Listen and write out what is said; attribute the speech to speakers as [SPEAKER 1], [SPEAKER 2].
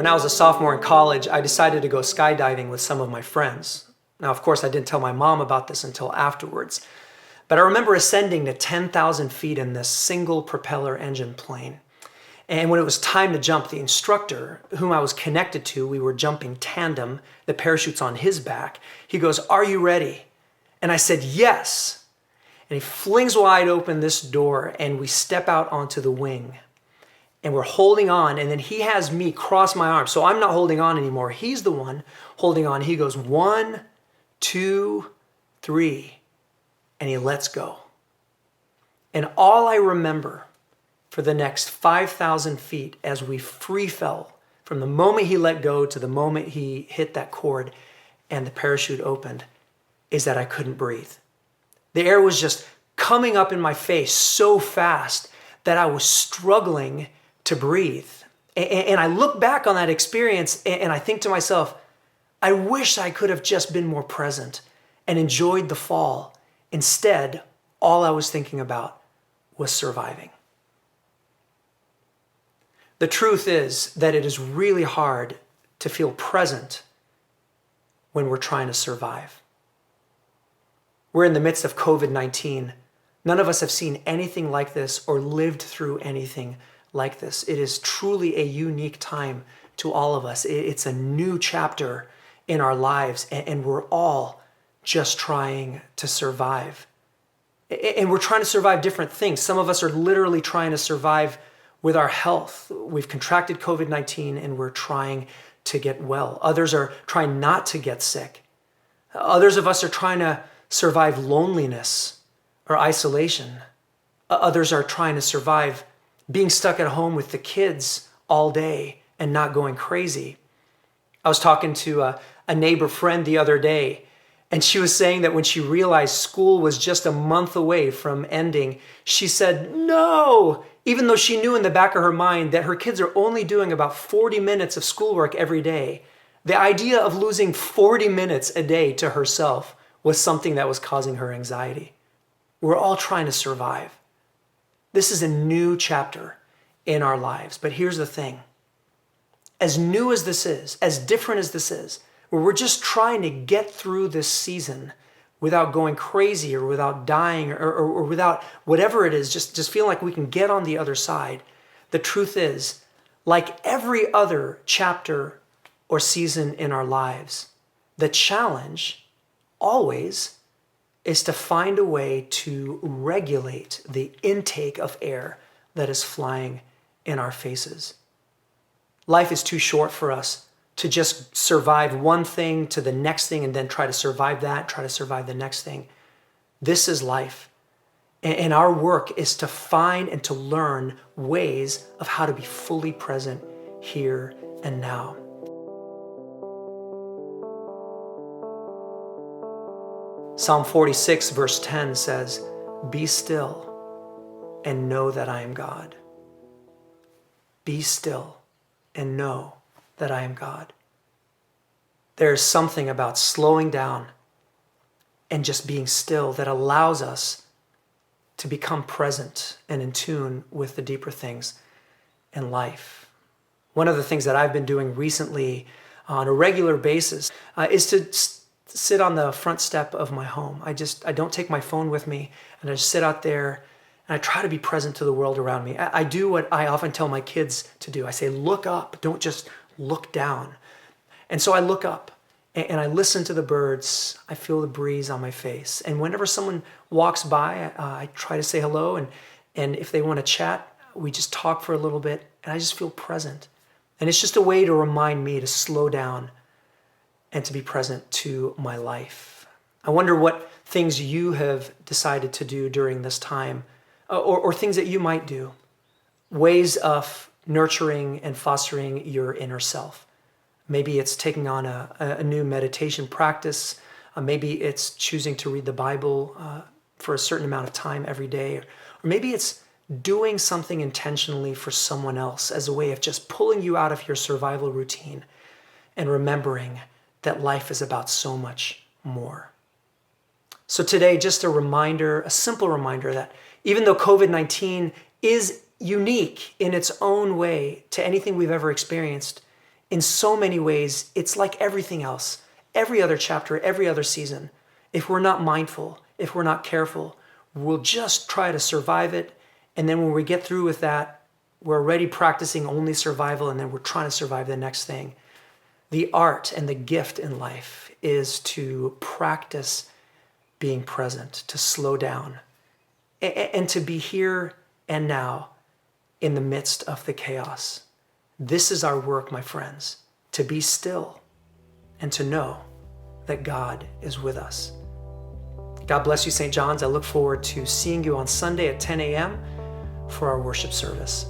[SPEAKER 1] When I was a sophomore in college, I decided to go skydiving with some of my friends. Now, of course, I didn't tell my mom about this until afterwards, but I remember ascending to 10,000 feet in this single propeller engine plane. And when it was time to jump, the instructor, whom I was connected to, we were jumping tandem, the parachute's on his back. He goes, "Are you ready?" And I said, "Yes." And he flings wide open this door and we step out onto the wing. And we're holding on, and then he has me cross my arms. So I'm not holding on anymore. He's the one holding on. He goes, 1, 2, 3, and he lets go. And all I remember for the next 5,000 feet as we free fell, from the moment he let go to the moment he hit that cord and the parachute opened, is that I couldn't breathe. The air was just coming up in my face so fast that I was struggling to breathe. And I look back on that experience and I think to myself, I wish I could have just been more present and enjoyed the fall. Instead, all I was thinking about was surviving. The truth is that it is really hard to feel present when we're trying to survive. We're in the midst of COVID-19. None of us have seen anything like this or lived through anything like this. It is truly a unique time to all of us. It's a new chapter in our lives, and we're all just trying to survive. And we're trying to survive different things. Some of us are literally trying to survive with our health. We've contracted COVID-19 and we're trying to get well. Others are trying not to get sick. Others of us are trying to survive loneliness or isolation. Others are trying to survive being stuck at home with the kids all day and not going crazy. I was talking to a neighbor friend the other day, and she was saying that when she realized school was just a month away from ending, she said, no, even though she knew in the back of her mind that her kids are only doing about 40 minutes of schoolwork every day. The idea of losing 40 minutes a day to herself was something that was causing her anxiety. We're all trying to survive. This is a new chapter in our lives. But here's the thing. As new as this is, as different as this is, where we're just trying to get through this season without going crazy or without dying or without whatever it is, just feeling like we can get on the other side. The truth is, like every other chapter or season in our lives, the challenge always is to find a way to regulate the intake of air that is flying in our faces. Life is too short for us to just survive one thing to the next thing and then try to survive that, try to survive the next thing. This is life. And our work is to find and to learn ways of how to be fully present here and now. Psalm 46 verse 10 says, "Be still and know that I am God." Be still and know that I am God. There is something about slowing down and just being still that allows us to become present and in tune with the deeper things in life. One of the things that I've been doing recently on a regular basis is to sit on the front step of my home. I don't take my phone with me, and I just sit out there and I try to be present to the world around me. I do what I often tell my kids to do. I say, look up, don't just look down. And so I look up and I listen to the birds. I feel the breeze on my face. And whenever someone walks by, I try to say hello. And if they want to chat, we just talk for a little bit and I just feel present. And it's just a way to remind me to slow down and to be present to my life. I wonder what things you have decided to do during this time, or things that you might do, ways of nurturing and fostering your inner self. Maybe it's taking on a new meditation practice. Maybe it's choosing to read the Bible for a certain amount of time every day. Or maybe it's doing something intentionally for someone else as a way of just pulling you out of your survival routine and remembering that life is about so much more. So today, just a reminder, a simple reminder that even though COVID-19 is unique in its own way to anything we've ever experienced in so many ways, it's like everything else, every other chapter, every other season. If we're not mindful, if we're not careful, we'll just try to survive it. And then when we get through with that, we're already practicing only survival, and then we're trying to survive the next thing. The art and the gift in life is to practice being present, to slow down, and to be here and now in the midst of the chaos. This is our work, my friends, to be still and to know that God is with us. God bless you, St. John's. I look forward to seeing you on Sunday at 10 a.m. for our worship service.